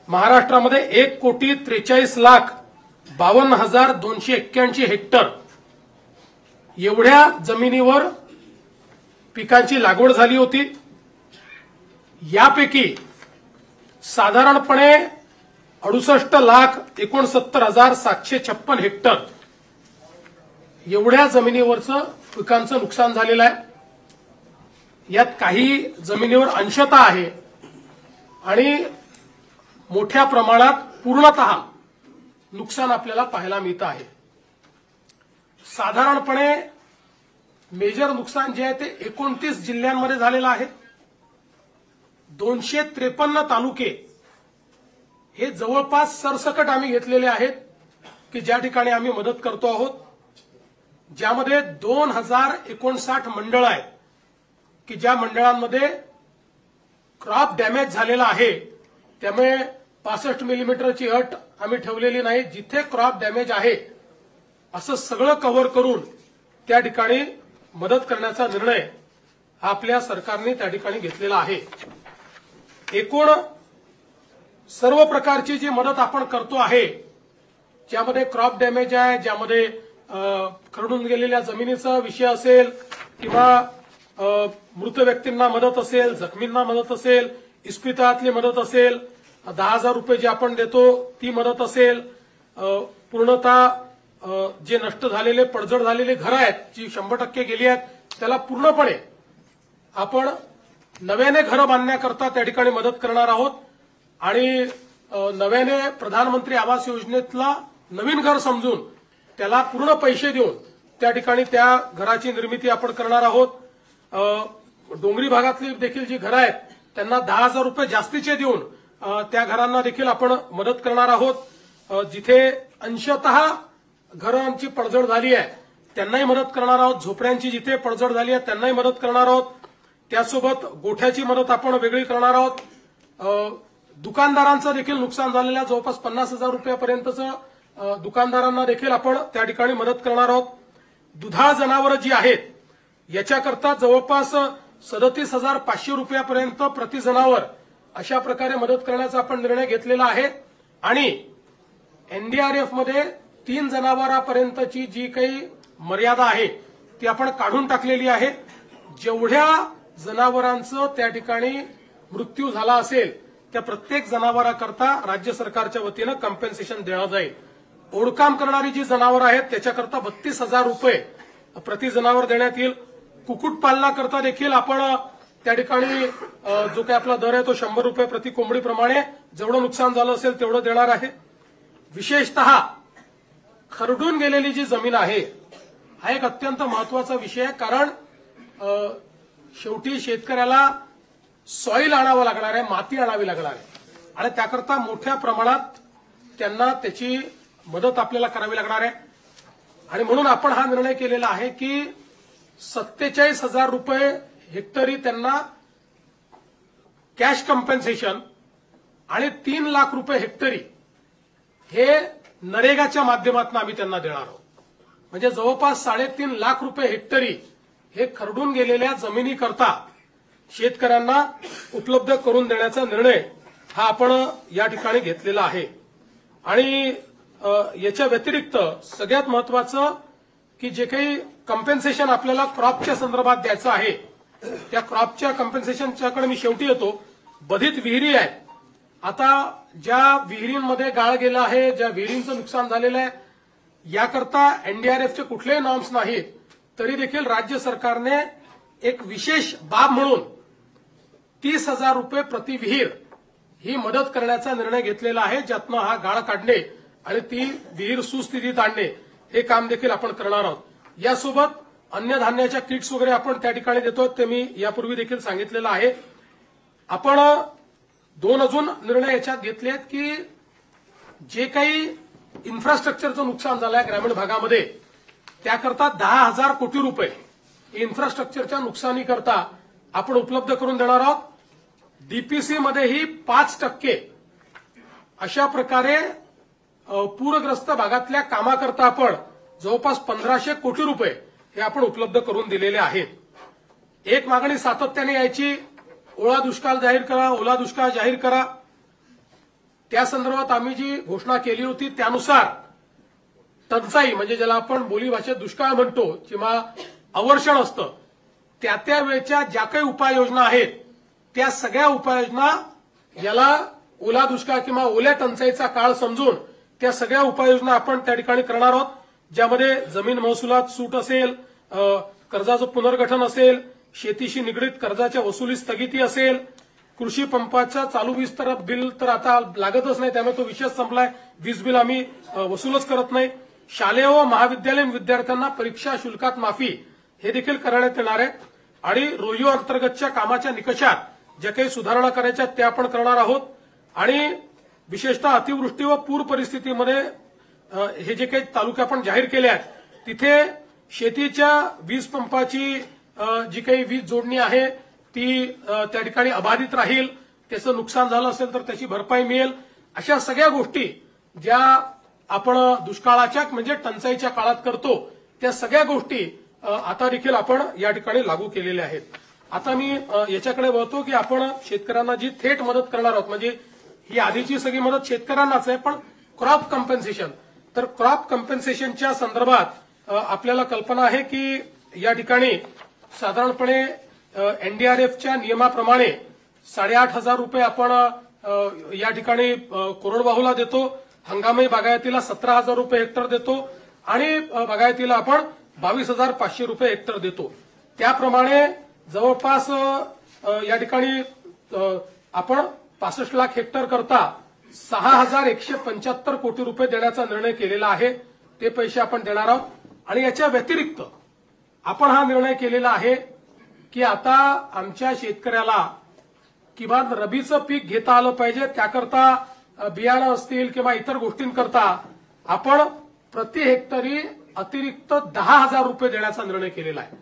महाराष्ट्रामध्ये 1,43,52,281 हेक्टर एवढ्या जमिनीवर पिकांची लागवड झाली होती। यापैकी साधारणपणे 68,69,756 हेक्टर एवढ्या जमिनीवरचं पिकांचं नुकसान झालेलं आहे। यात काही जमिनीवर अंशतः आहे आणि मोठ्या प्रमाणात पूर्णतः नुकसान आपल्याला पाहायला मिळतं आहे। साधारणपणे मेजर नुकसान जे आहे ते 29 जिल्ह्यांमध्ये झालेलं आहे। 253 तालुके हे जवळपास सरसकट आम्ही घेतलेले आहेत की ज्या ठिकाणी आम्ही मदत करतो आहोत, ज्यामध्ये 2059 मंडळ आहेत की ज्या मंडळांमध्ये क्रॉप डॅमेज झालेला आहे। त्यामुळे 65 मिलीमीटरची अट आम्ही ठेवलेली नाही, जिथे क्रॉप डॅमेज आहे असं सगळं कव्हर करून त्या ठिकाणी मदत करण्याचा निर्णय आपल्या सरकारने त्या ठिकाणी घेतलेला आहे। एकूण सर्व प्रकारची जी मदत आपण करतो आहे, ज्यामध्ये क्रॉप डॅमेज आहे, ज्यामध्ये खरडून गेलेल्या जमिनीचा विषय असेल किंवा मृत व्यक्तींना मदत असेल, जखमींना मदत असेल, इस्पितळातली मदत असेल, 10,000 रुपये जे आपण देतो ती मदत असेल, पूर्णतः जे नष्ट झालेले पडझड झालेले घरं आहेत जी 100% गेली आहेत त्याला पूर्णपणे आपण नव्याने घरं बांधण्याकरता त्या ठिकाणी मदत करणार आहोत आणि नव्याने प्रधानमंत्री आवास योजनेतला नवीन घर समजून त्याला पूर्ण पैसे देऊन त्या ठिकाणी त्या घराची निर्मिती आपण करणार आहोत। डोंगरी भागातली देखील जी घरं आहेत त्यांना 10,000 रुपये जास्तीचे देऊन त्या घरांना देखील आपण मदत करणार आहोत। जिथे अंशतः घरांची पडझड झाली आहे त्यांनाही मदत करणार आहोत, झोपड्यांची जिथे पडझड झाली आहे त्यांनाही मदत करणार आहोत, त्यासोबत गोठ्याची मदत आपण वेगळी करणार आहोत। दुकानदारांचं देखील नुकसान झालेल्या जवळपास 50,000 रुपयापर्यंतचं दुकानदारांना देखील आपण त्या ठिकाणी मदत करणार आहोत। दुधाळ जनावरं जी आहेत याच्याकरता जवळपास 37,500 रुपयापर्यंत प्रति जनावर अशा प्रकारे मदत करण्याचा आपण निर्णय घेतलेला आहे आणि एनडीआरएफ मध्ये 3 जनावरांपर्यंतची जी काही मर्यादा आहे ती आपण काढून टाकलेली आहे। जेवढ्या जनावरांचं त्या ठिकाणी मृत्यू झाला असेल त्या प्रत्येक जनावराकरता राज्य सरकारच्या वतीनं कॉम्पेन्सेशन देण्यात जाईल। ओढकाम करणारी जी जनावरं आहेत त्याच्याकरता 32,000 रुपये प्रति जनावर देण्यात येईल। कुक्कुटपालनाकरता देखील आपण त्या ठिकाणी जो काही आपला दर आहे तो 100 रुपये प्रति कोंबडीप्रमाणे जेवढं नुकसान झालं असेल तेवढं देणार आहे। विशेषतः खरडून गेलेली जी जमीन आहे हा एक अत्यंत महत्वाचा विषय आहे, कारण शेवटी शेतकऱ्याला सॉइल आणावं लागणार आहे, माती आणावी लागणार आहे आणि त्याकरता मोठ्या प्रमाणात त्यांना त्याची मदत आपल्याला करावी लागणार आहे आणि म्हणून आपण हा निर्णय केलेला आहे की 47,000 रुपये हेक्टरी त्यांना कॅश कॉम्पेन्सेशन आणि 3 लाख रुपये हेक्टरी हे नरेगाच्या माध्यमातून आम्ही त्यांना देणार आहोत। म्हणजे जवळपास 3.5 लाख रुपये हेक्टरी हे खरडून गेलेल्या जमिनीकरता शेतकऱ्यांना उपलब्ध करून देण्याचा निर्णय हा आपण या ठिकाणी घेतलेला आहे। आणि याच्या व्यतिरिक्त सगळ्यात महत्वाचं की जे काही कॉम्पेन्सेशन आपल्याला क्रॉपच्या संदर्भात द्यायचं आहे त्या क्रॉपच्या कॉम्पेन्सेशनच्याकडे मी शेवटी येतो। बधित विहिरी आहेत, आता ज्या विहिरींमध्ये गाळ गेला आहे, ज्या विहिरींचं नुकसान झालेलं आहे याकरता एनडीआरएफचे कुठलेही नॉर्म्स नाहीत, तरी देखील राज्य सरकारने एक विशेष बाब म्हणून 30,000 रुपये प्रति विहीर ही मदत करण्याचा निर्णय घेतलेला आहे, ज्यातनं हा गाळ काढणे आणि ती विहीर सुस्थितीत आणणे हे काम देखील आपण करणार आहोत। यासोबत अन्नधान्याच्या किट्स वगैरे आपण त्या ठिकाणी देतो, ते मी यापूर्वी देखील सांगितलेलं आहे। आपण 2 अजून निर्णय याच्यात घेतले आहेत की जे काही इन्फ्रास्ट्रक्चरचं नुकसान झालं आहे ग्रामीण भागामध्ये त्याकरता 10,000 कोटी रुपये इन्फ्रास्ट्रक्चरच्या नुकसानीकरता आपण उपलब्ध करून देणार आहोत। डीपीसी मध्येही 5% अशा प्रकारे पूरग्रस्त भागातल्या कामाकरता आपण जवळपास 1,500 कोटी रुपये हे आपण उपलब्ध करून दिलेले आहेत। एक मागणी सातत्याने यायची, ओला दुष्काळ जाहीर करा, ओला दुष्काळ जाहीर करा। त्या संदर्भात आम्ही जी घोषणा केली होती त्यानुसार टंचाई म्हणजे ज्याला आपण बोलीभाषेत दुष्काळ म्हणतो किंवा अवर्षण असतं त्या वेळच्या ज्या काही उपाययोजना आहेत त्या सगळ्या उपाययोजना याला ओला दुष्काळ किंवा ओल्या टंचाईचा काळ समजून त्या सगळ्या उपाययोजना आपण त्या ठिकाणी करणार आहोत, ज्यामध्ये जमीन महसुलात सूट असेल, कर्जाचं पुनर्गठन असेल, शेतीशी निगडीत कर्जाच्या वसुली स्थगिती असेल, कृषी पंपाच्या चालू वीज तर बिल तर आता लागतच नाही त्यामुळे तो विषय संपलाय, वीज बिल आम्ही वसूलच करत नाही, शालेय व महाविद्यालयीन विद्यार्थ्यांना परीक्षा शुल्कात माफी हे देखील करण्यात येणार आहे आणि रोहिओ अंतर्गतच्या कामाच्या निकषात ज्या काही सुधारणा करायच्या त्या आपण करणार आहोत आणि विशेषतः अतिवृष्टी व पूर परिस्थितीमध्ये हे जे काही तालुके आपण जाहीर केले आहेत तिथे शेतीच्या वीज पंपाची जी काही वीज जोडणी आहे ती त्या ठिकाणी अबाधित राहील, त्याचं नुकसान झालं असेल तर त्याची भरपाई मिळेल, अशा सगळ्या गोष्टी ज्या आपण दुष्काळाच्या म्हणजे टंचाईच्या काळात करतो त्या सगळ्या गोष्टी आता देखील आपण या ठिकाणी लागू केलेल्या आहेत. आता मी याच्याकडे वळतो की आपण शेतकऱ्यांना जी थेट मदत करणार आहोत म्हणजे ही आधीची सगळी मदत शेतकऱ्यांनाच आहे, पण क्रॉप कम्पेन्सेशन, तर क्रॉप कम्पेन्सेशनच्या संदर्भात आपल्याला कल्पना आहे की या ठिकाणी साधारणपणे एनडीआरएफच्या नियमाप्रमाणे 8,500 रुपये आपण या ठिकाणी कोरडवाहूला देतो, हंगामी बागायतीला 17,000 रुपये हेक्टर देतो आणि बागायतीला आपण 22,500 रुपये हेक्टर देतो. त्याप्रमाणे जवळपास या ठिकाणी आपण 65 लाख हेक्टर करता 6,175 कोटी रुपये देण्याचा निर्णय केलेला आहे. ते पैसे आपण देणार आहोत आणि याच्या व्यतिरिक्त आपण हा निर्णय केलेला आहे की आता आमच्या शेतकऱ्याला किमान रबीचं पीक घेता आलं पाहिजे, त्याकरता बियाणं असतील किंवा इतर गोष्टींकरता आपण प्रति हेक्टरी अतिरिक्त 10,000 रुपये देण्याचा निर्णय केलेला आहे.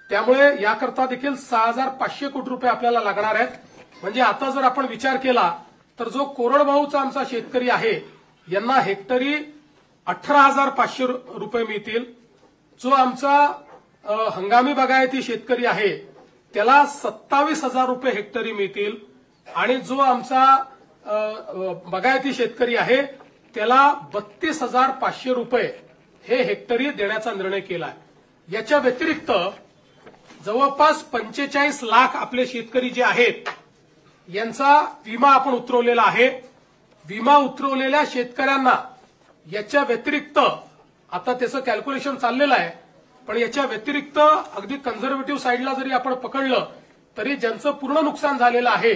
त्यामुळे याकरता देखील 6,500 कोटी रुपये आपल्याला लागणार आहेत. म्हणजे आता जर आपण विचार केला तर जो कोरडवाहूचा आमचा शेतकरी आहे यांना हेक्टरी 18,500 रुपये मिळतील, जो आमचा हंगामी बागायती शेतकरी आहे त्याला 27,000 रुपये हेक्टरी मिळतील आणि जो आमचा बागायती शेतकरी आहे त्याला 32,500 रुपये हे हेक्टरी देण्याचा निर्णय केला आहे. याच्या व्यतिरिक्त जवळपास 45 लाख आपले शेतकरी जे आहेत यांचा विमा आपण उतरवलेला आहे. विमा उतरवलेल्या शेतकऱ्यांना याच्या व्यतिरिक्त आता त्याचं कॅल्क्युलेशन चाललेलं आहे, पण याच्या व्यतिरिक्त अगदी कन्झर्वेटिव्ह साईडला जरी आपण पकडलं तरी ज्यांचं पूर्ण नुकसान झालेलं आहे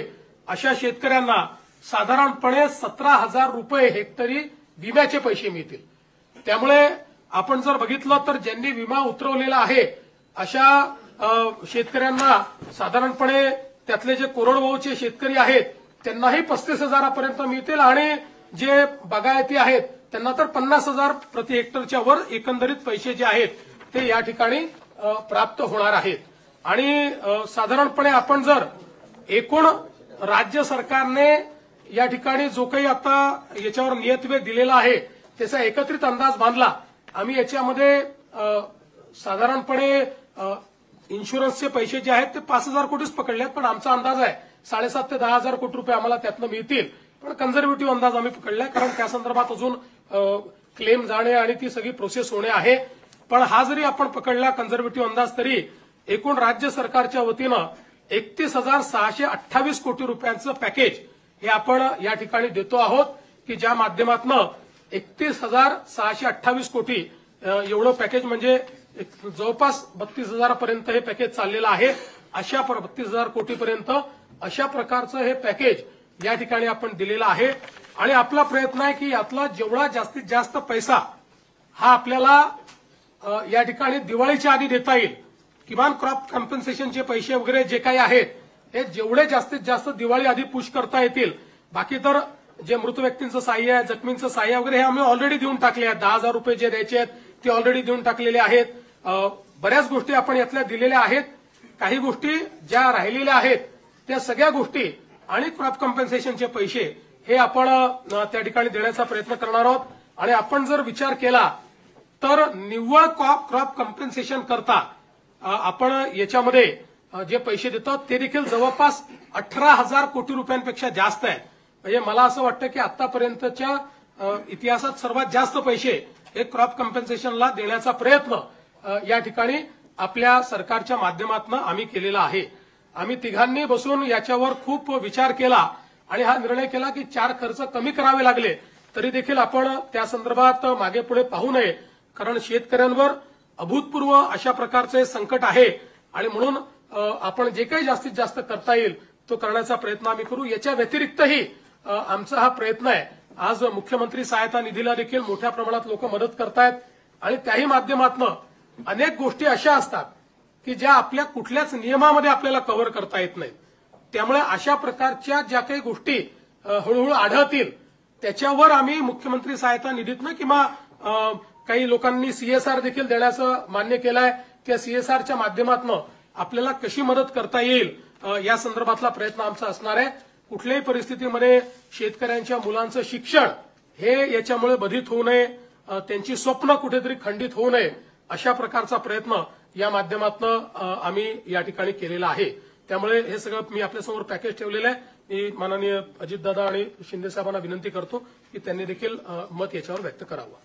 अशा शेतकऱ्यांना साधारणपणे 17,000 रुपये हेक्टरी विम्याचे पैसे मिळतील. त्यामुळे आपण जर बघितलं तर ज्यांनी विमा उतरवलेला आहे अशा शेतकऱ्यांना साधारणपणे त्यातले जे कोरडवाहूचे शेतकरी आहेत त्यांनाही 35,000 पर्यंत मिळतील आणि जे बागायती आहेत त्यांना तर 50,000 प्रति हेक्टरच्या वर एकंदरीत पैसे जे आहेत ते या ठिकाणी प्राप्त होणार आहेत. आणि साधारणपणे आपण जर एकूण राज्य सरकारने या ठिकाणी जो काही आता याच्यावर नियतव्यय दिलेला आहे त्याचा एकत्रित अंदाज बांधला, आम्ही याच्यामध्ये साधारणपणे इन्शुरन्सचे पैसे जे आहेत ते 5,000 कोटीच पकडले आहेत, पण आमचा अंदाज आहे 7,500 ते 10,000 कोटी रुपये आम्हाला त्यातनं मिळतील. पण कन्झर्वेटिव्ह अंदाज आम्ही पकडलाय कारण त्या संदर्भात अजून क्लेम जाणे आणि ती सगळी प्रोसेस होणे आहे. पण हा जरी आपण पकडला कन्झर्वेटिव्ह अंदाज तरी एकूण राज्य सरकारच्या वतीनं 31,628 कोटी रुपयांचं पॅकेज हे आपण या ठिकाणी देतो आहोत की ज्या माध्यमातून 31,628 कोटी एवढं पॅकेज म्हणजे जवळपास 32,000 पर्यंत हे पॅकेज चाललेलं आहे. अशा 32,000 कोटीपर्यंत अशा प्रकारचं हे पॅकेज या ठिकाणी आपण दिलेलं आहे आणि आपला प्रयत्न आहे की यातला जेवढा जास्तीत जास्त पैसा हा आपल्याला या ठिकाणी दिवाळीच्या आधी देता येईल. किमान क्रॉप कॉम्पेन्सेशनचे पैसे वगैरे जे काही आहेत हे जेवढे जास्तीत जास्त दिवाळी आधी पुश करता येतील. बाकी तर जे मृत व्यक्तींचं सहाय्य आहे, जखमींचं सहाय्य वगैरे हे आम्ही ऑलरेडी देऊन टाकले आहेत. 10,000 रुपये जे द्यायचे आहेत ते ऑलरेडी देऊन टाकलेले आहेत. बऱ्याच गोष्टी आपण यातल्या दिलेल्या आहेत. काही गोष्टी ज्या राहिलेल्या आहेत त्या सगळ्या गोष्टी आणि क्रॉप कॉम्पेन्सेशनचे पैसे हे आपण त्या ठिकाणी देण्याचा प्रयत्न करणार आहोत. आणि आपण जर विचार केला तर निव्वळ क्रॉप कॉम्पेन्सेशन करता आपण याच्यामध्ये जे पैसे देतो ते देखील जवळपास 18,000 कोटी रुपयांपेक्षा जास्त आहे. म्हणजे मला असं वाटतं की आतापर्यंतच्या इतिहासात सर्वात जास्त पैसे हे क्रॉप कम्पेन्सेशनला देण्याचा प्रयत्न या ठिकाणी आपल्या सरकारच्या माध्यमातून आम्ही केलेला आहे. आम्ही तिघांनी बसून याच्यावर खूप विचार केला आणि हा निर्णय केला की 4 खर्च कमी करावे लागले तरी देखील आपण त्या संदर्भात मागे पुढे पाहू नये, कारण शेतकऱ्यांवर अभूतपूर्व अशा प्रकारचे संकट आहे आणि म्हणून आपण जे काही जास्तीत जास्त करता येईल तो करण्याचा प्रयत्न आम्ही करू. याच्या व्यतिरिक्तही आमचा हा प्रयत्न आहे. आज मुख्यमंत्री सहायता निधीला देखील मोठ्या प्रमाणात लोक मदत करतायत आणि त्याही माध्यमातून अनेक गोष्टी अशा असतात की ज्या आपल्या कुठल्याच नियमामध्ये आपल्याला कव्हर करता येत नाहीत. त्यामुळे अशा प्रकारच्या ज्या काही गोष्टी हळूहळू आढळतील त्याच्यावर आम्ही मुख्यमंत्री सहायता निधीतनं किंवा काही लोकांनी सीएसआर देखील देण्याचं मान्य केलं आहे. त्या सीएसआरच्या माध्यमातून आपल्याला कशी मदत करता येईल या संदर्भातला प्रयत्न आमचा असणार आहे. कुठल्याही परिस्थितीमध्ये शेतकऱ्यांच्या मुलांचं शिक्षण हे याच्यामुळे बाधित होऊ नये, त्यांची स्वप्न कुठेतरी खंडित होऊ नये अशा प्रकारचा प्रयत्न या माध्यमातून आम्ही या ठिकाणी केलेला आहे. त्यामुळे हे सगळं मी आपल्यासमोर पॅकेज ठेवलेलं आहे. मी माननीय अजितदादा आणि शिंदे साहेबांना विनंती करतो की त्यांनी देखील मत याच्यावर व्यक्त करावं.